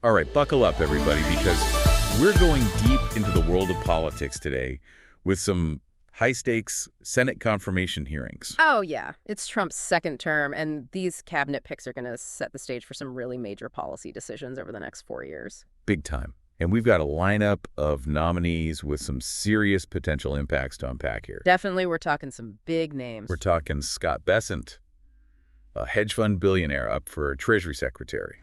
All right, buckle up, everybody, because we're going deep into the world of politics today with some high-stakes Senate confirmation hearings. Oh, yeah. It's Trump's second term, and these cabinet picks are going to set the stage for some really major policy decisions over the next 4 years. Big time. And we've got a lineup of nominees with some serious potential impacts to unpack here. Definitely, we're talking some big names. We're talking Scott Bessent, a hedge fund billionaire up for Treasury Secretary.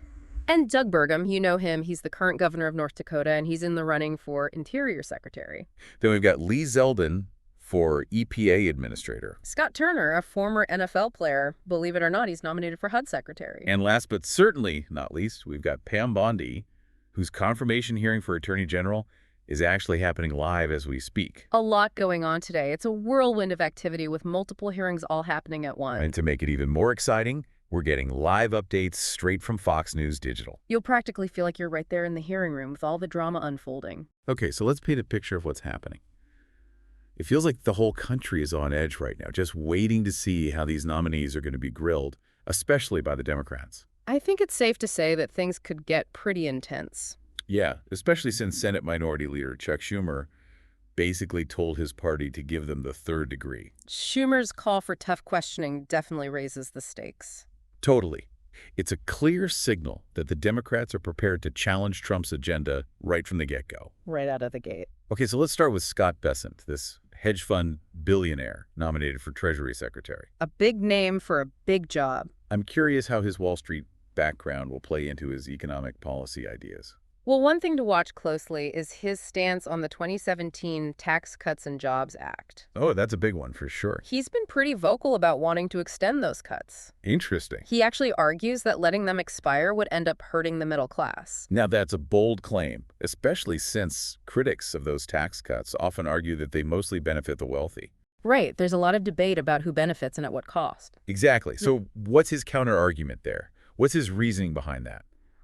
And Doug Burgum, you know him. He's the current governor of North Dakota, and he's in the running for Interior Secretary. Then we've got Lee Zeldin for EPA Administrator. Scott Turner, a former NFL player, believe it or not, he's nominated for HUD Secretary. And last but certainly not least, we've got Pam Bondi, whose confirmation hearing for Attorney General is actually happening live as we speak. A lot going on today. It's a whirlwind of activity with multiple hearings all happening at once. And to make it even more exciting, we're getting live updates straight from Fox News Digital. You'll practically feel like you're right there in the hearing room with all the drama unfolding. Okay, so let's paint a picture of what's happening. It feels like the whole country is on edge right now, just waiting to see how these nominees are going to be grilled, especially by the Democrats. I think it's safe to say that things could get pretty intense. Yeah, especially since Senate Minority Leader Chuck Schumer basically told his party to give them the third degree. Schumer's call for tough questioning definitely raises the stakes. Totally. It's a clear signal that the Democrats are prepared to challenge Trump's agenda right from the get-go. Right out of the gate. Okay, so let's start with Scott Bessent, this hedge fund billionaire nominated for Treasury Secretary. A big name for a big job. I'm curious how his Wall Street background will play into his economic policy ideas. Well, one thing to watch closely is his stance on the 2017 Tax Cuts and Jobs Act. Oh, that's a big one for sure. He's been pretty vocal about wanting to extend those cuts. Interesting. He actually argues that letting them expire would end up hurting the middle class. Now, that's a bold claim, especially since critics of those tax cuts often argue that they mostly benefit the wealthy. Right. There's a lot of debate about who benefits and at what cost. Exactly. So what's his counter-argument there? What's his reasoning behind that?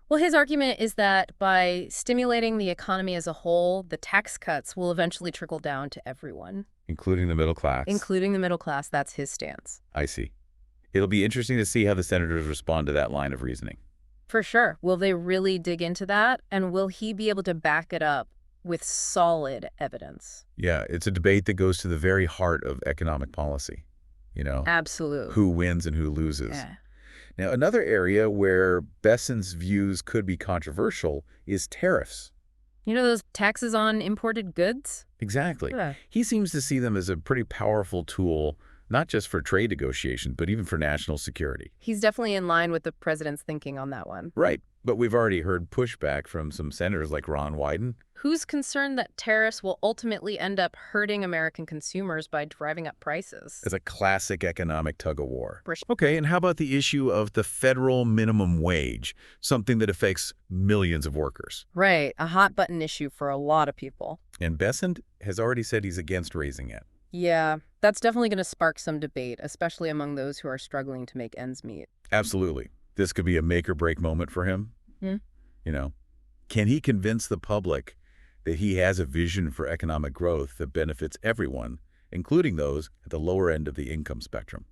Well, his argument is that by stimulating the economy as a whole, the tax cuts will eventually trickle down to everyone. Including the middle class? Including the middle class. That's his stance. I see. It'll be interesting to see how the senators respond to that line of reasoning. For sure. Will they really dig into that? And will he be able to back it up with solid evidence? Yeah, it's a debate that goes to the very heart of economic policy. Absolutely. Who wins and who loses. Yeah. Now, another area where Bessent's views could be controversial is tariffs. You know those taxes on imported goods? Exactly. Yeah. He seems to see them as a pretty powerful tool, not just for trade negotiations, but even for national security. He's definitely in line with the president's thinking on that one. Right. But we've already heard pushback from some senators like Ron Wyden. Who's concerned that tariffs will ultimately end up hurting American consumers by driving up prices? It's a classic economic tug-of-war. For sure. Okay, and how about the issue of the federal minimum wage, something that affects millions of workers? Right, a hot-button issue for a lot of people. And Bessent has already said he's against raising it. Yeah, that's definitely going to spark some debate, especially among those who are struggling to make ends meet. Absolutely. This could be a make-or-break moment for him. Can he convince the public that he has a vision for economic growth that benefits everyone, including those at the lower end of the income spectrum?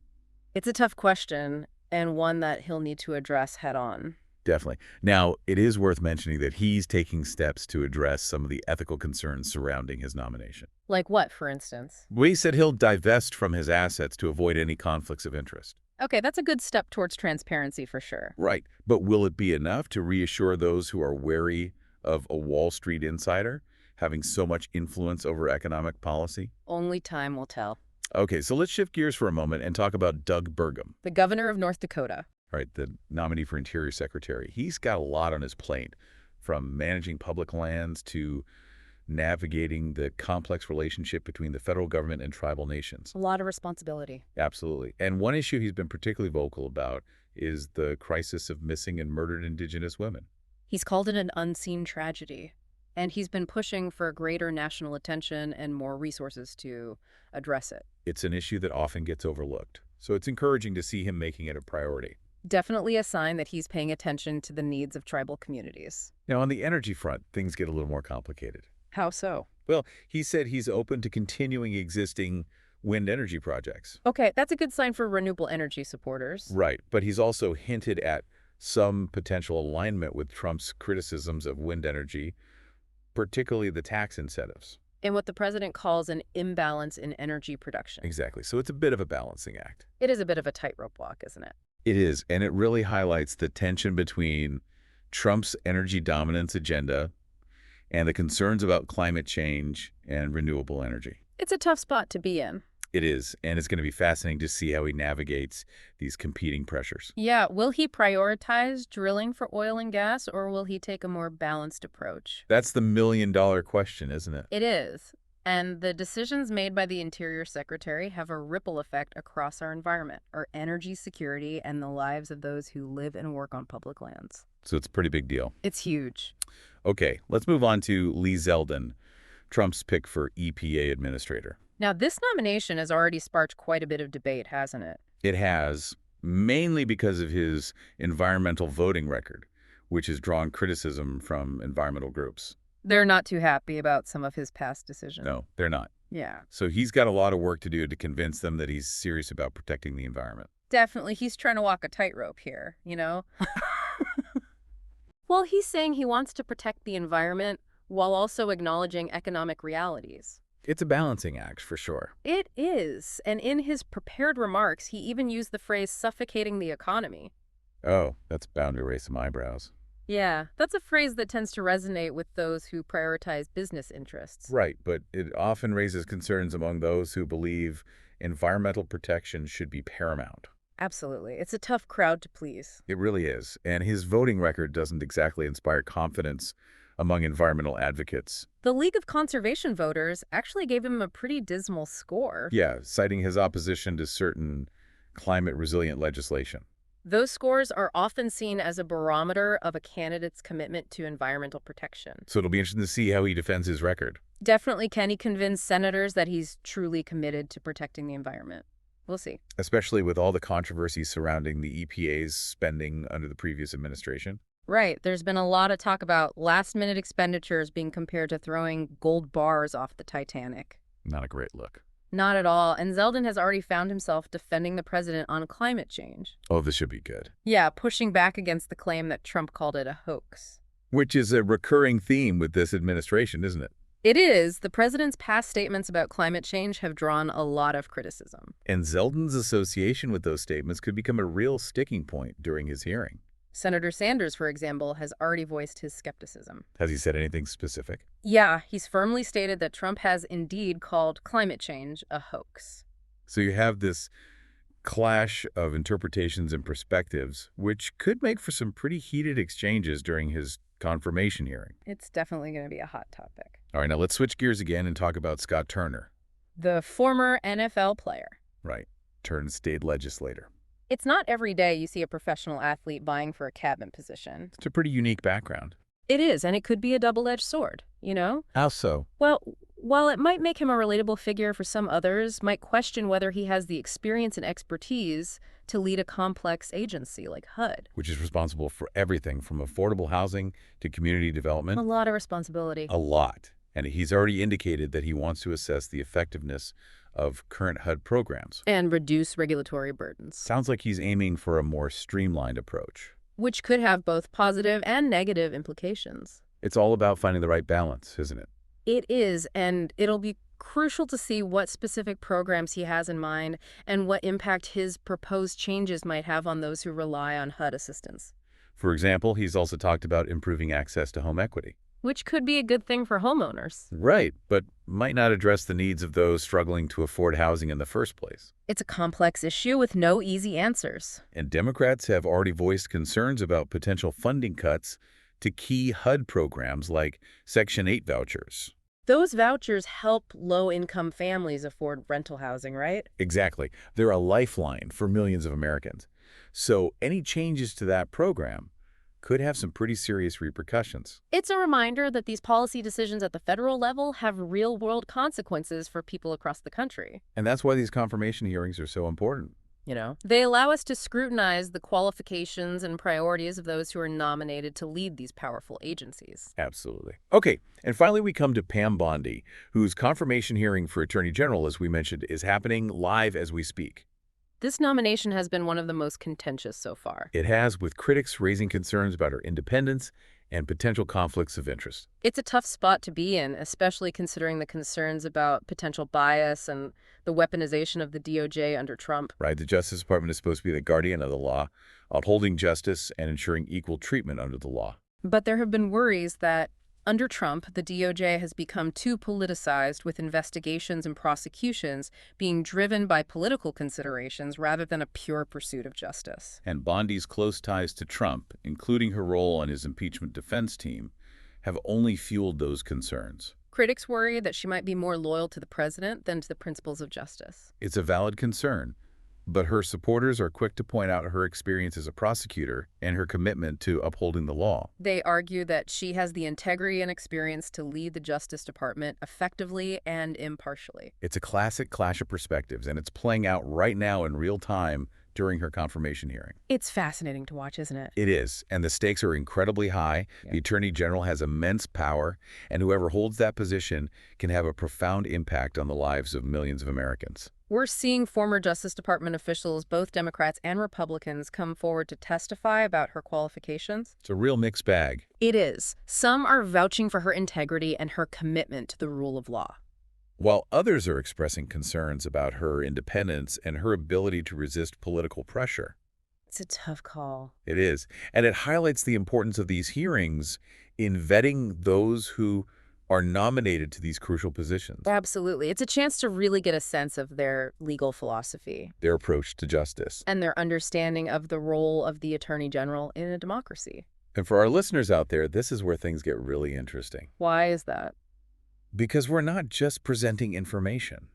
It's a tough question, and one that he'll need to address head-on. Definitely. Now, it is worth mentioning that he's taking steps to address some of the ethical concerns surrounding his nomination. Like what, for instance? He said he'll divest from his assets to avoid any conflicts of interest. Okay, that's a good step towards transparency for sure. Right. But will it be enough to reassure those who are wary of a Wall Street insider having so much influence over economic policy? Only time will tell. Okay, so let's shift gears for a moment and talk about Doug Burgum. The governor of North Dakota. Right, the nominee for Interior Secretary. He's got a lot on his plate, from managing public lands to navigating the complex relationship between the federal government and tribal nations. A lot of responsibility. Absolutely. And one issue he's been particularly vocal about is the crisis of missing and murdered Indigenous women. He's called it an unseen tragedy, and he's been pushing for greater national attention and more resources to address it. It's an issue that often gets overlooked, so it's encouraging to see him making it a priority. Definitely a sign that he's paying attention to the needs of tribal communities. Now, on the energy front, things get a little more complicated. How so? Well, he said he's open to continuing existing wind energy projects. Okay, that's a good sign for renewable energy supporters. Right, but he's also hinted at some potential alignment with Trump's criticisms of wind energy, particularly the tax incentives. In what the president calls an imbalance in energy production. Exactly. So it's a bit of a balancing act. It is a bit of a tightrope walk, isn't it? It is, and it really highlights the tension between Trump's energy dominance agenda and the concerns about climate change and renewable energy. It's a tough spot to be in. It is, and it's going to be fascinating to see how he navigates these competing pressures. Yeah, will he prioritize drilling for oil and gas, or will he take a more balanced approach? That's the million-dollar question, isn't it? It is. And the decisions made by the Interior Secretary have a ripple effect across our environment, our energy security, and the lives of those who live and work on public lands. So it's a pretty big deal. It's huge. Okay, let's move on to Lee Zeldin, Trump's pick for EPA administrator. Now, this nomination has already sparked quite a bit of debate, hasn't it? It has, mainly because of his environmental voting record, which has drawn criticism from environmental groups. They're not too happy about some of his past decisions. No, they're not. Yeah. So he's got a lot of work to do to convince them that he's serious about protecting the environment. Definitely. He's trying to walk a tightrope here, you know? Well, he's saying he wants to protect the environment while also acknowledging economic realities. It's a balancing act, for sure. It is. And in his prepared remarks, he even used the phrase suffocating the economy. Oh, that's bound to raise some eyebrows. Yeah, that's a phrase that tends to resonate with those who prioritize business interests. Right, but it often raises concerns among those who believe environmental protection should be paramount. Absolutely. It's a tough crowd to please. It really is, and his voting record doesn't exactly inspire confidence among environmental advocates. The League of Conservation voters actually gave him a pretty dismal score. Yeah, citing his opposition to certain climate-resilient legislation. Those scores are often seen as a barometer of a candidate's commitment to environmental protection. So it'll be interesting to see how he defends his record. Definitely, can he convince senators that he's truly committed to protecting the environment? We'll see. Especially with all the controversy surrounding the EPA's spending under the previous administration. Right. There's been a lot of talk about last-minute expenditures being compared to throwing gold bars off the Titanic. Not a great look. Not at all. And Zeldin has already found himself defending the president on climate change. Oh, this should be good. Yeah, pushing back against the claim that Trump called it a hoax. Which is a recurring theme with this administration, isn't it? It is. The president's past statements about climate change have drawn a lot of criticism. And Zeldin's association with those statements could become a real sticking point during his hearing. Senator Sanders, for example, has already voiced his skepticism. Has he said anything specific? Yeah, he's firmly stated that Trump has indeed called climate change a hoax. So you have this clash of interpretations and perspectives, which could make for some pretty heated exchanges during his confirmation hearing. It's definitely going to be a hot topic. All right, now let's switch gears again and talk about Scott Turner. The former NFL player. Right, turned state legislator. It's not every day you see a professional athlete vying for a cabinet position. It's a pretty unique background. It is, and it could be a double-edged sword, you know? How so? Well, while it might make him a relatable figure for some others, might question whether he has the experience and expertise to lead a complex agency like HUD. Which is responsible for everything from affordable housing to community development. A lot of responsibility. A lot. And he's already indicated that he wants to assess the effectiveness of current HUD programs. And reduce regulatory burdens. Sounds like he's aiming for a more streamlined approach. Which could have both positive and negative implications. It's all about finding the right balance, isn't it? It is, and it'll be crucial to see what specific programs he has in mind and what impact his proposed changes might have on those who rely on HUD assistance. For example, he's also talked about improving access to home equity. Which could be a good thing for homeowners. Right, but might not address the needs of those struggling to afford housing in the first place. It's a complex issue with no easy answers. And Democrats have already voiced concerns about potential funding cuts to key HUD programs like Section 8 vouchers. Those vouchers help low-income families afford rental housing, right? Exactly. They're a lifeline for millions of Americans. So any changes to that program could have some pretty serious repercussions. It's a reminder that these policy decisions at the federal level have real-world consequences for people across the country. And that's why these confirmation hearings are so important. You know, they allow us to scrutinize the qualifications and priorities of those who are nominated to lead these powerful agencies. Absolutely. Okay, and finally we come to Pam Bondi, whose confirmation hearing for Attorney General, as we mentioned, is happening live as we speak. This nomination has been one of the most contentious so far. It has, with critics raising concerns about her independence and potential conflicts of interest. It's a tough spot to be in, especially considering the concerns about potential bias and the weaponization of the DOJ under Trump. Right, the Justice Department is supposed to be the guardian of the law, upholding justice and ensuring equal treatment under the law. But there have been worries that under Trump, the DOJ has become too politicized, with investigations and prosecutions being driven by political considerations rather than a pure pursuit of justice. And Bondi's close ties to Trump, including her role on his impeachment defense team, have only fueled those concerns. Critics worry that she might be more loyal to the president than to the principles of justice. It's a valid concern, but her supporters are quick to point out her experience as a prosecutor and her commitment to upholding the law. They argue that she has the integrity and experience to lead the Justice Department effectively and impartially. It's a classic clash of perspectives, and it's playing out right now in real time during her confirmation hearing. It's fascinating to watch, isn't it? It is, and the stakes are incredibly high. Yeah. The Attorney General has immense power, and whoever holds that position can have a profound impact on the lives of millions of Americans. We're seeing former Justice Department officials, both Democrats and Republicans, come forward to testify about her qualifications. It's a real mixed bag. It is. Some are vouching for her integrity and her commitment to the rule of law, While others are expressing concerns about her independence and her ability to resist political pressure. It's a tough call. It is, and it highlights the importance of these hearings in vetting those who are nominated to these crucial positions, Absolutely. It's a chance to really get a sense of their legal philosophy their approach to justice. and their understanding of the role of the Attorney General in a democracy. And for our listeners out there, this is where things get really interesting. Why is that? Because we're not just presenting information,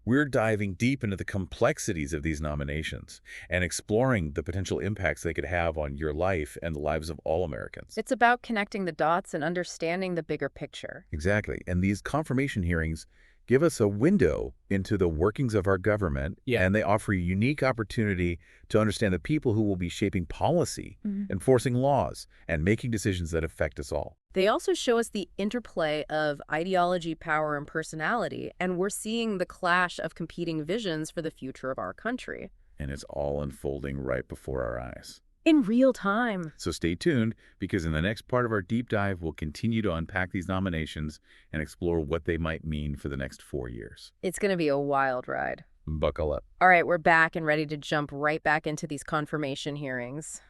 We're diving deep into the complexities of these nominations and exploring the potential impacts they could have on your life and the lives of all Americans. It's about connecting the dots and understanding the bigger picture. Exactly. And these confirmation hearings give us a window into the workings of our government, and they offer a unique opportunity to understand the people who will be shaping policy, enforcing laws, and making decisions that affect us all. They also show us the interplay of ideology, power, and personality, and we're seeing the clash of competing visions for the future of our country. And it's all unfolding right before our eyes. In real time. So stay tuned, because in the next part of our deep dive, we'll continue to unpack these nominations and explore what they might mean for the next 4 years. It's going to be a wild ride. Buckle up. All right, we're back and ready to jump right back into these confirmation hearings.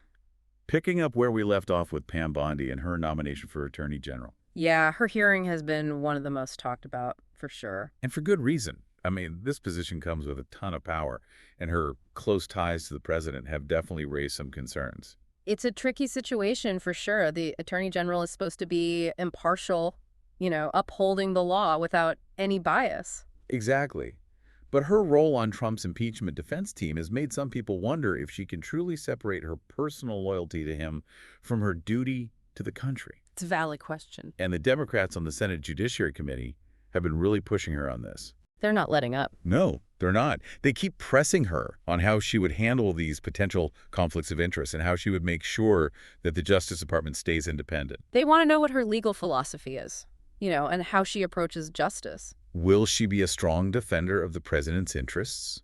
Picking up where we left off with Pam Bondi and her nomination for Attorney General. Yeah, her hearing has been one of the most talked about, for sure. And for good reason. I mean, this position comes with a ton of power, and her close ties to the president have definitely raised some concerns. It's a tricky situation, for sure. The Attorney General is supposed to be impartial, upholding the law without any bias. Exactly. But her role on Trump's impeachment defense team has made some people wonder if she can truly separate her personal loyalty to him from her duty to the country. It's a valid question. And the Democrats on the Senate Judiciary Committee have been really pushing her on this. They're not letting up. No, they're not. They keep pressing her on how she would handle these potential conflicts of interest and how she would make sure that the Justice Department stays independent. They want to know what her legal philosophy is, and how she approaches justice. Will she be a strong defender of the president's interests?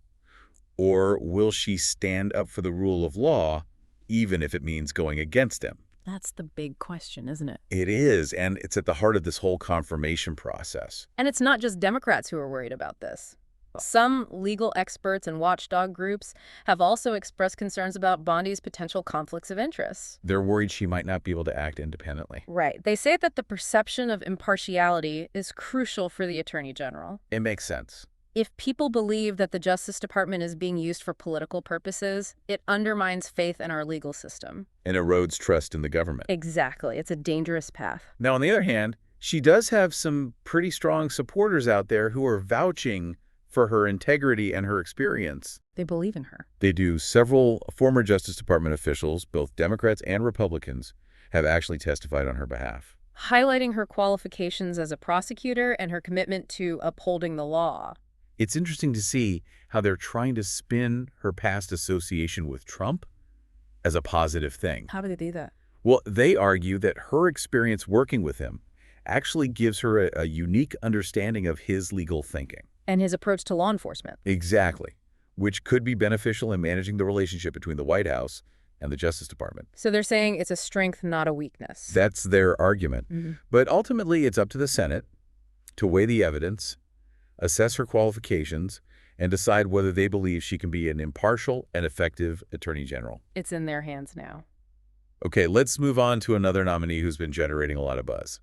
Or will she stand up for the rule of law, even if it means going against him? That's the big question, isn't it? It is, and it's at the heart of this whole confirmation process. And it's not just Democrats who are worried about this. Some legal experts and watchdog groups have also expressed concerns about Bondi's potential conflicts of interest. They're worried she might not be able to act independently. Right. They say that the perception of impartiality is crucial for the Attorney General. It makes sense. If people believe that the Justice Department is being used for political purposes, it undermines faith in our legal system. And erodes trust in the government. Exactly. It's a dangerous path. Now, on the other hand, she does have some pretty strong supporters out there who are vouching for her integrity and her experience. They believe in her. They do. Several former Justice Department officials, both Democrats and Republicans, have actually testified on her behalf, highlighting her qualifications as a prosecutor and her commitment to upholding the law. It's interesting to see how they're trying to spin her past association with Trump as a positive thing. How do they do that? Well, they argue that her experience working with him actually gives her a unique understanding of his legal thinking. And his approach to law enforcement. Exactly. which could be beneficial in managing the relationship between the White House and the Justice Department. So they're saying it's a strength, not a weakness. That's their argument. But ultimately, it's up to the Senate to weigh the evidence, assess her qualifications, and decide whether they believe she can be an impartial and effective Attorney General. It's in their hands now. Okay, let's move on to another nominee who's been generating a lot of buzz.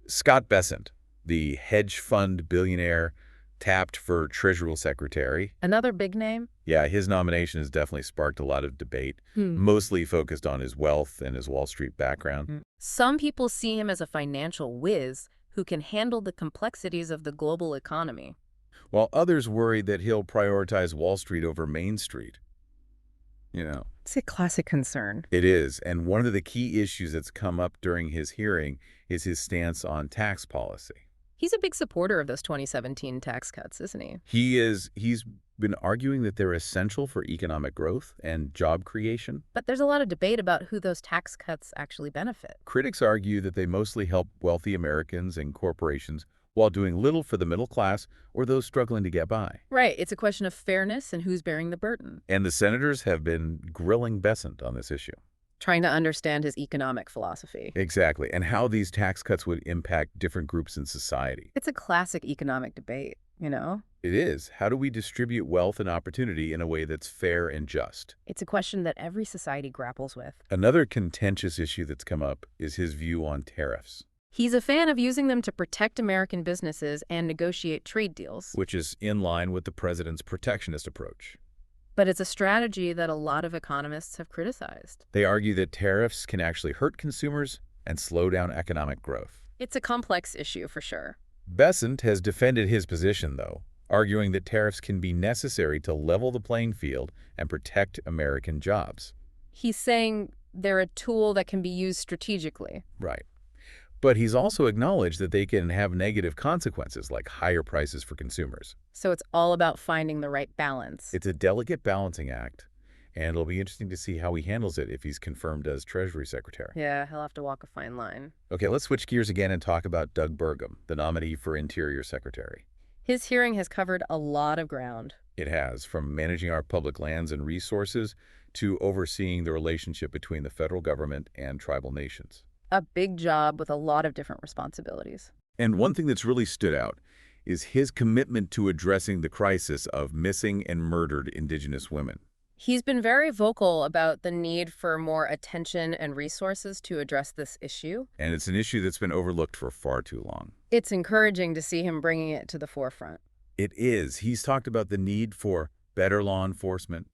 Scott Bessent, the hedge fund billionaire tapped for Treasury Secretary. Another big name? Yeah, his nomination has definitely sparked a lot of debate, mostly focused on his wealth and his Wall Street background. Some people see him as a financial whiz who can handle the complexities of the global economy, While others worry that he'll prioritize Wall Street over Main Street. It's a classic concern. It is, and one of the key issues that's come up during his hearing is his stance on tax policy. He's a big supporter of those 2017 tax cuts, isn't he? He's been arguing that they're essential for economic growth and job creation. But there's a lot of debate about who those tax cuts actually benefit. Critics argue that they mostly help wealthy Americans and corporations while doing little for the middle class or those struggling to get by. Right. It's a question of fairness and who's bearing the burden. And the senators have been grilling Bessent on this issue. Trying to understand his economic philosophy. Exactly, and how these tax cuts would impact different groups in society. It's a classic economic debate, you know? It is. How do we distribute wealth and opportunity in a way that's fair and just? It's a question that every society grapples with. Another contentious issue that's come up is his view on tariffs, He's a fan of using them to protect American businesses and negotiate trade deals. which is in line with the president's protectionist approach. But it's a strategy that a lot of economists have criticized. They argue that tariffs can actually hurt consumers and slow down economic growth. It's a complex issue for sure. Bessent has defended his position, though, arguing that tariffs can be necessary to level the playing field and protect American jobs. He's saying they're a tool that can be used strategically. Right. But he's also acknowledged that they can have negative consequences, like higher prices for consumers. So it's all about finding the right balance. It's a delicate balancing act, and it'll be interesting to see how he handles it if he's confirmed as Treasury Secretary. Yeah, he'll have to walk a fine line. Okay, let's switch gears again and talk about Doug Burgum, the nominee for Interior Secretary. His hearing has covered a lot of ground. It has, from managing our public lands and resources to overseeing the relationship between the federal government and tribal nations. A big job with a lot of different responsibilities. And one thing that's really stood out is his commitment to addressing the crisis of missing and murdered Indigenous women. He's been very vocal about the need for more attention and resources to address this issue. And it's an issue that's been overlooked for far too long. It's encouraging to see him bringing it to the forefront. It is. He's talked about the need for better law enforcement,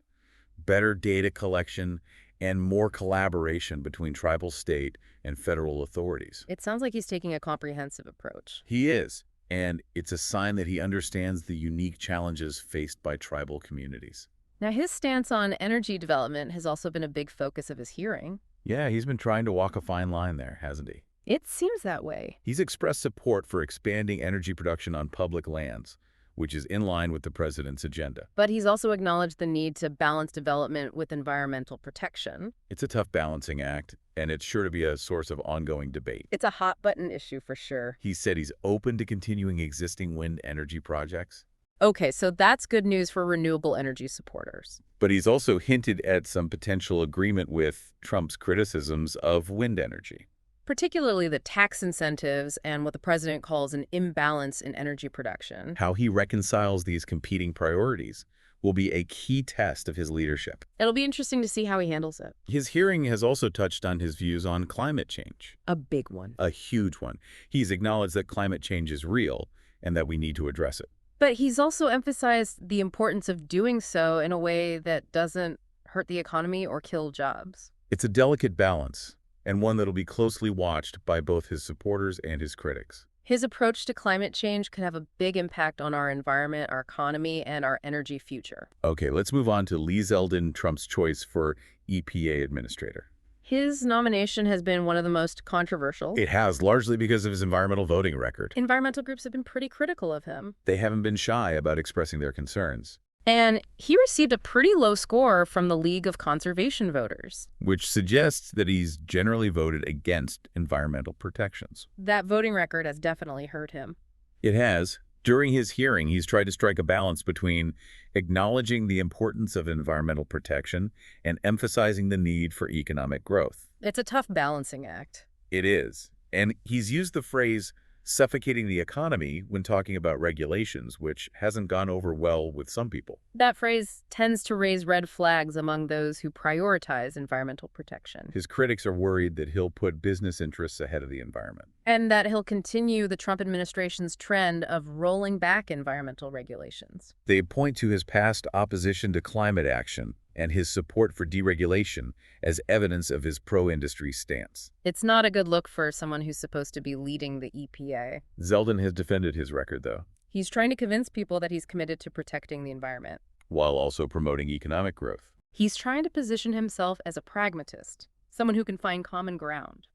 better data collection, and more collaboration between tribal, state, and federal authorities. It sounds like he's taking a comprehensive approach. He is, and it's a sign that he understands the unique challenges faced by tribal communities. Now, his stance on energy development has also been a big focus of his hearing. Yeah, he's been trying to walk a fine line there, hasn't he? It seems that way. He's expressed support for expanding energy production on public lands, which is in line with the president's agenda. But he's also acknowledged the need to balance development with environmental protection. It's a tough balancing act, and it's sure to be a source of ongoing debate. It's a hot-button issue for sure. He said he's open to continuing existing wind energy projects. Okay, so that's good news for renewable energy supporters. But he's also hinted at some potential agreement with Trump's criticisms of wind energy. Particularly the tax incentives and what the president calls an imbalance in energy production. How he reconciles these competing priorities will be a key test of his leadership. It'll be interesting to see how he handles it. His hearing has also touched on his views on climate change. A big one. A huge one. He's acknowledged that climate change is real and that we need to address it. But he's also emphasized the importance of doing so in a way that doesn't hurt the economy or kill jobs. It's a delicate balance, and one that'll be closely watched by both his supporters and his critics. His approach to climate change could have a big impact on our environment, our economy, and our energy future. Okay, let's move on to Lee Zeldin, Trump's choice for EPA administrator. His nomination has been one of the most controversial. It has, largely because of his environmental voting record. Environmental groups have been pretty critical of him. They haven't been shy about expressing their concerns, And he received a pretty low score from the League of Conservation Voters. which suggests that he's generally voted against environmental protections. That voting record has definitely hurt him. It has, During his hearing, he's tried to strike a balance between acknowledging the importance of environmental protection and emphasizing the need for economic growth. It's a tough balancing act. It is. And he's used the phrase suffocating the economy when talking about regulations, which hasn't gone over well with some people. That phrase tends to raise red flags among those who prioritize environmental protection. His critics are worried that he'll put business interests ahead of the environment. And that he'll continue the Trump administration's trend of rolling back environmental regulations. They point to his past opposition to climate action and his support for deregulation as evidence of his pro-industry stance. It's not a good look for someone who's supposed to be leading the EPA. Zeldin has defended his record, though, He's trying to convince people that he's committed to protecting the environment. while also promoting economic growth. He's trying to position himself as a pragmatist, someone who can find common ground.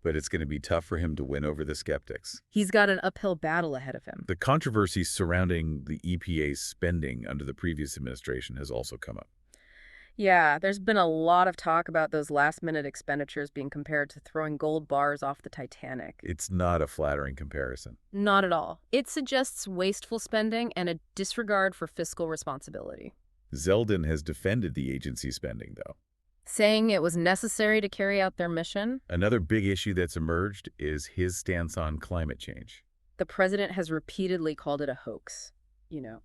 But it's going to be tough for him to win over the skeptics. He's got an uphill battle ahead of him. The controversy surrounding the EPA's spending under the previous administration has also come up. Yeah, there's been a lot of talk about those last-minute expenditures being compared to throwing gold bars off the Titanic. It's not a flattering comparison. Not at all. It suggests wasteful spending and a disregard for fiscal responsibility, Zeldin has defended the agency's spending, though. saying it was necessary to carry out their mission. Another big issue that's emerged is his stance on climate change. The president has repeatedly called it a hoax.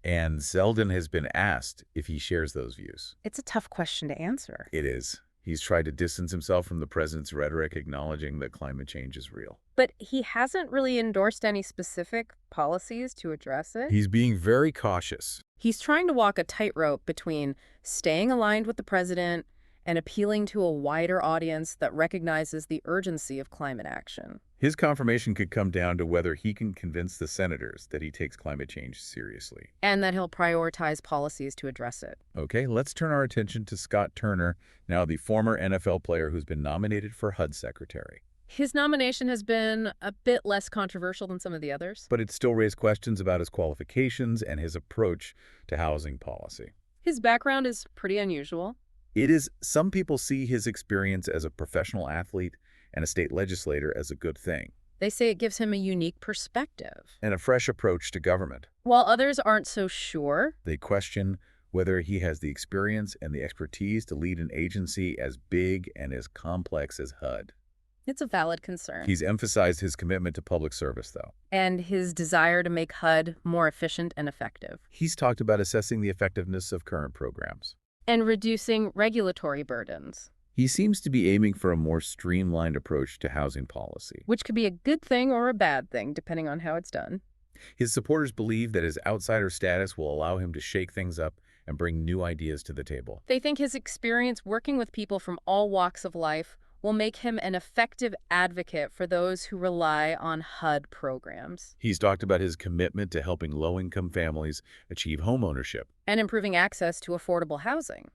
And Zeldin has been asked if he shares those views. It's a tough question to answer. It is. He's tried to distance himself from the president's rhetoric, acknowledging that climate change is real. But he hasn't really endorsed any specific policies to address it. He's being very cautious. He's trying to walk a tightrope between staying aligned with the president and appealing to a wider audience that recognizes the urgency of climate action. His confirmation could come down to whether he can convince the senators that he takes climate change seriously. And that he'll prioritize policies to address it. Okay, let's turn our attention to Scott Turner, now the former NFL player who's been nominated for HUD Secretary. His nomination has been a bit less controversial than some of the others. But it still raised questions about his qualifications and his approach to housing policy. His background is pretty unusual. It is, some people see his experience as a professional athlete and a state legislator as a good thing, They say it gives him a unique perspective. and a fresh approach to government. While others aren't so sure, They question whether he has the experience and the expertise to lead an agency as big and as complex as HUD. it's a valid concern. He's emphasized his commitment to public service, though. And his desire to make HUD more efficient and effective. He's talked about assessing the effectiveness of current programs. And reducing regulatory burdens, He seems to be aiming for a more streamlined approach to housing policy. which could be a good thing or a bad thing, depending on how it's done. His supporters believe that his outsider status will allow him to shake things up and bring new ideas to the table. They think his experience working with people from all walks of life will make him an effective advocate for those who rely on HUD programs. He's talked about his commitment to helping low-income families achieve homeownership. And improving access to affordable housing.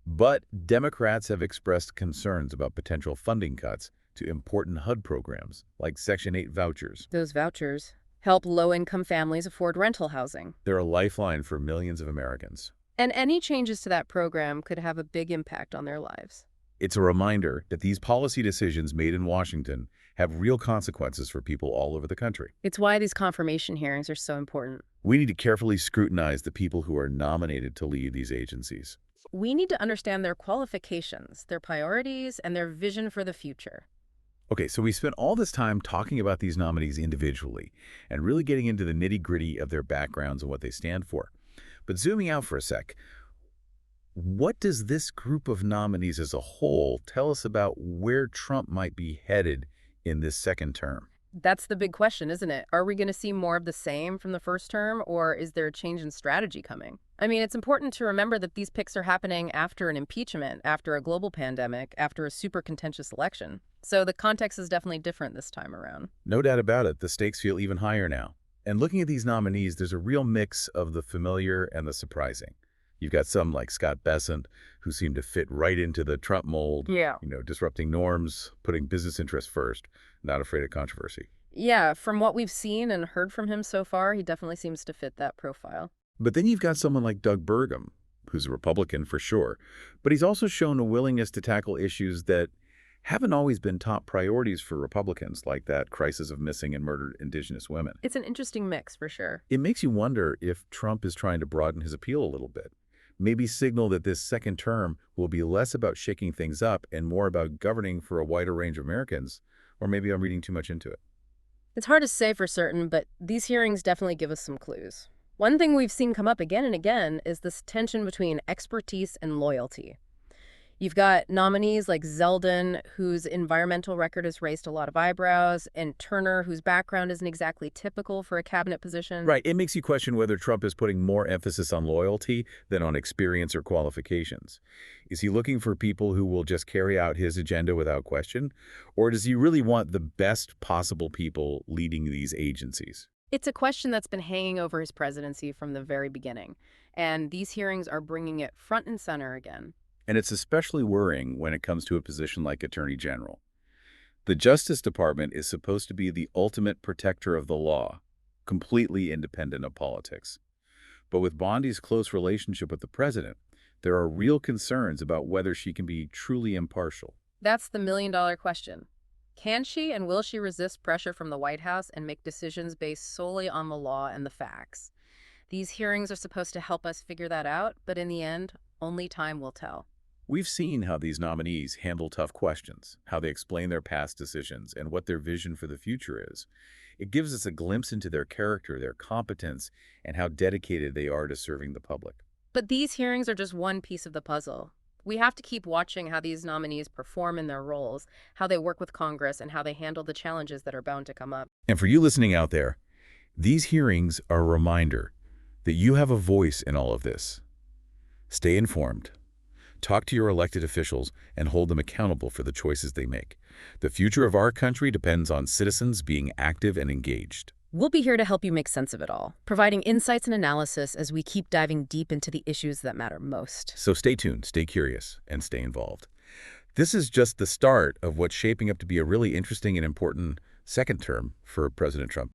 But Democrats have expressed concerns about potential funding cuts to important HUD programs, like Section 8 vouchers. Those vouchers help low-income families afford rental housing. They're a lifeline for millions of Americans. And any changes to that program could have a big impact on their lives. It's a reminder that these policy decisions made in Washington have real consequences for people all over the country. It's why these confirmation hearings are so important. We need to carefully scrutinize the people who are nominated to lead these agencies. We need to understand their qualifications, their priorities, and their vision for the future. Okay, so we spent all this time talking about these nominees individually and really getting into the nitty-gritty of their backgrounds and what they stand for. But zooming out for a sec, what does this group of nominees as a whole tell us about where Trump might be headed in this second term? That's the big question, isn't it? Are we going to see more of the same from the first term, or is there a change in strategy coming? I mean, it's important to remember that these picks are happening after an impeachment, after a global pandemic, after a super contentious election. So the context is definitely different this time around. No doubt about it, the stakes feel even higher now. And looking at these nominees, there's a real mix of the familiar and the surprising. You've got some like Scott Bessent, who seem to fit right into the Trump mold, Yeah. Disrupting norms, putting business interests first, not afraid of controversy. Yeah, from what we've seen and heard from him so far, he definitely seems to fit that profile. But then you've got someone like Doug Burgum, who's a Republican for sure, but he's also shown a willingness to tackle issues that haven't always been top priorities for Republicans, like that crisis of missing and murdered indigenous women. It's an interesting mix, for sure. It makes you wonder if Trump is trying to broaden his appeal a little bit. Maybe signal that this second term will be less about shaking things up and more about governing for a wider range of Americans. Or maybe I'm reading too much into it. It's hard to say for certain, but these hearings definitely give us some clues. One thing we've seen come up again and again is this tension between expertise and loyalty. You've got nominees like Zeldin, whose environmental record has raised a lot of eyebrows, and Turner, whose background isn't exactly typical for a cabinet position. Right. It makes you question whether Trump is putting more emphasis on loyalty than on experience or qualifications. Is he looking for people who will just carry out his agenda without question? Or does he really want the best possible people leading these agencies? It's a question that's been hanging over his presidency from the very beginning, and these hearings are bringing it front and center again. And it's especially worrying when it comes to a position like Attorney General. The Justice Department is supposed to be the ultimate protector of the law, completely independent of politics. But with Bondi's close relationship with the president, there are real concerns about whether she can be truly impartial. That's the million-dollar question. Can she and will she resist pressure from the White House and make decisions based solely on the law and the facts? These hearings are supposed to help us figure that out, but in the end, only time will tell. We've seen how these nominees handle tough questions, how they explain their past decisions, and what their vision for the future is. It gives us a glimpse into their character, their competence, and how dedicated they are to serving the public. But these hearings are just one piece of the puzzle. We have to keep watching how these nominees perform in their roles, how they work with Congress, and how they handle the challenges that are bound to come up. And for you listening out there, these hearings are a reminder that you have a voice in all of this. Stay informed. Talk to your elected officials and hold them accountable for the choices they make. The future of our country depends on citizens being active and engaged. We'll be here to help you make sense of it all, providing insights and analysis as we keep diving deep into the issues that matter most. So stay tuned, stay curious, and stay involved. This is just the start of what's shaping up to be a really interesting and important second term for President Trump.